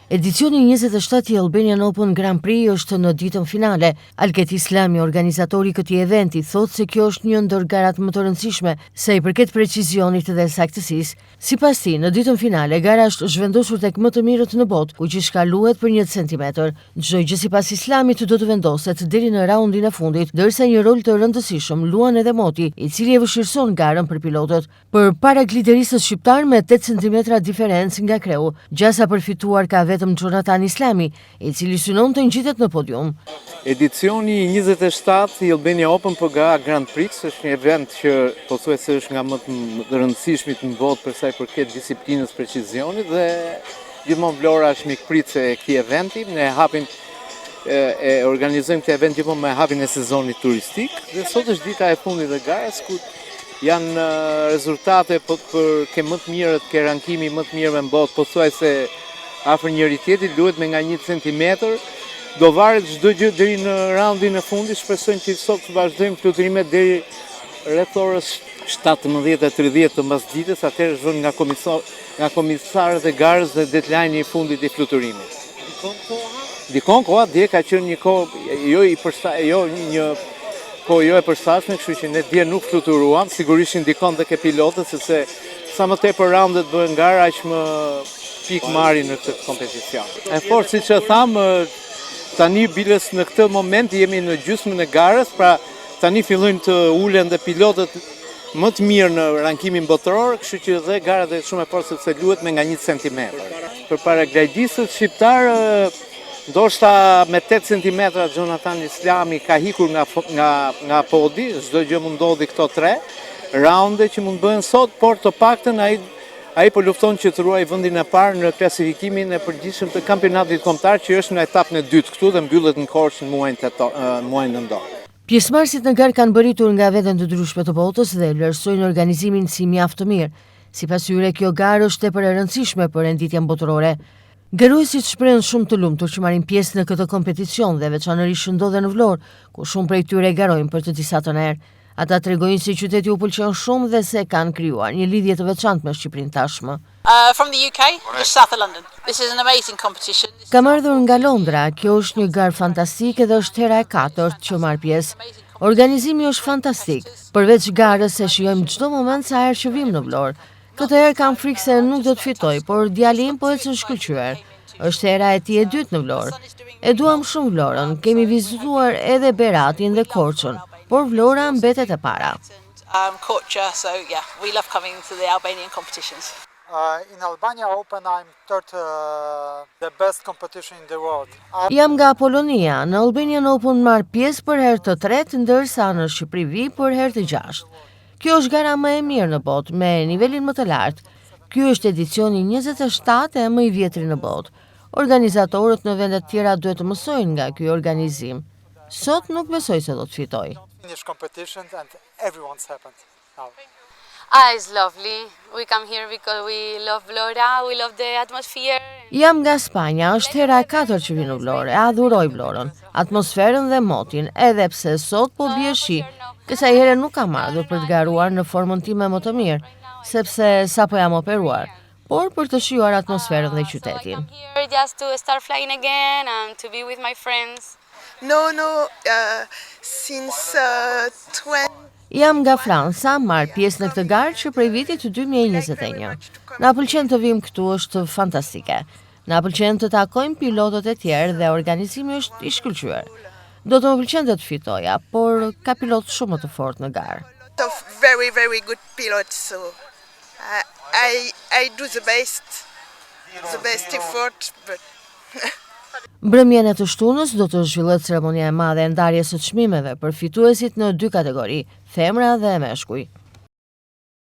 Edicioni 27 i Albanian Open Grand Prix është në ditën finale. Alket Islami, organizatori i këtij eventi, thotë se kjo është një ndër garat më të rëndësishme sa i përket precizionit dhe saktësisë. Sipas tij, në ditën finale gara është zhvendosur tek më të mirët në botë, ku gjithçka luhet për 1 centimetër. Çdo gjë sipas Islamit do të vendoset deri në raundin e fundit, ndërsa një rol të rëndësishëm luan edhe moti, i cili e vështirëson garën për pilotët. Për paragliderists shqiptar me 8 centimetra diferencë nga kreu, gjasa përfituar ka vetëm Jonathan Islami, i cili synon të ngjitet në podium. Edicioni 27 i Albania Open PGA Grand Prix është një event që pothuajse është nga më të rëndësishmit në botë për sa i përket disiplinës precizionit dhe gjithmonë Vlora është mikpritëse e këtij eventi. Ne organizojmë këtë event gjithmonë me hapjen e sezonit turistik dhe sot është dita e fundit e garës ku janë rezultate për ke më të mirët, ke rankimi më të mirë në botë, pothuajse afër njëri tjetrit, luhet me nga 1 centimetër. Do varet çdo gjë deri në raundin e fundit. Shpresojmë që sot të vazhdojmë fluturimet deri rreth orës 17:30 të mbasdites, atëherë zhvon nga komisarët e garës dhe deadline i fundit i fluturimit. Dikon koha dje ka qenë një kohë jo e përshtatshme, kështu që ne dje nuk fluturuam, sigurisht ndikon tek pilotët sepse sa më tepër raundet bëhen gara, aq më pikë marrin në këtë kompeticion. E fort siç e tham, tani biles në këtë moment jemi në gjysmën e garës, pra tani fillojnë të ulen dhe pilotët më të mirë në rankimin botëror, kështu që dhe gara është shumë e fortë sepse luhet me nga 1 centimetër. Për paraglidistët shqiptar, ndoshta me 8 centimetra Jonathan Islami ka hikur nga podi, çdo gjë mund ndodhi këto 3 raunde që mund bëhen sot, por të paktën ai po lufton që të ruaj vendin e parë në klasifikimin e përgjithshëm të kampionatit kombëtar që është në etapën e dytë këtu dhe mbyllet në Korçë në muajin nëntor. Pjesëmarrësit në garë kanë bëritur nga vendet të ndryshme të botës dhe vlerësojnë organizimin si mjaft të mirë. Sipas tyre, kjo garë është tepër e rëndësishme për renditjen botërore. Garuesit shprehen shumë të lumtur që marrin pjesë në këtë kompeticion dhe veçanërisht ndodhen në Vlorë, ku shumë prej tyre garojnë për të disa të herë. Ata tregojnë se qyteti u pëlqen shumë dhe se kanë krijuar një lidhje të veçantë me Shqipërinë tashmë. From the UK, just south of London. This is an amazing competition. Kam ardhur nga Londra, kjo është një garë fantastike dhe është hera e 4 që marr pjesë. Organizimi është fantastik. Përveç garës e shijojmë çdo moment sa herë që vim në Vlorë. Këtë herë kam frikë se nuk do të fitoj, por djali im po ecën shkëlqyer. Është hera e tij e dytë në Vlorë. E duam shumë Vlorën, kemi vizituar edhe Beratin dhe Korçën, por Vlora mbetet e para. So yeah, we love coming to the Albanian competitions. In Albania Open I'm third the best competition in the world. Jam nga Polonia, në Albanian Open marr pjesë për herë të tretë, ndërsa në Shqipëri vi për herë të 6. Kjo është gara më e mirë në botë, me nivelin më të lartë. Ky është edicioni 27 e më i vjetri në botë. Organizatorët në vende të tjera duhet të mësojnë nga ky organizim. Sot nuk besoj se do të fitoj. Finish competitions and everyone's happened now. It's lovely. We come here because we love Vlora, we love the atmosphere. Jam nga Spanja, është hera e 4 që vi në Vlorë, e adhuroj Vlorën, atmosferën dhe motin, edhe pse sot po bie shi. Kësaj here nuk kam ardhur për të garuar në formën time më të mirë, sepse sapo jam operuar, por për të shijuar atmosferën dhe qytetin. Just to start flying again and to be with my friends. Since 20. Jam nga Franca, marr pjesë në këtë garë që prej vitit 2021. Na pëlqen të vim këtu, është fantastike. Na pëlqen të takojmë pilotët e tjerë dhe organizimi është i shkëlqyer. Do të më pëlqente të fitoja, por ka pilotë shumë më të fortë në garë. Very, very good pilots, so I do the best effort, but Mbrëmjen e të shtunës do të zhvillohet ceremonia e madhe e ndarjes së çmimeve për fituesit në 2 kategori, femra dhe meshkuj.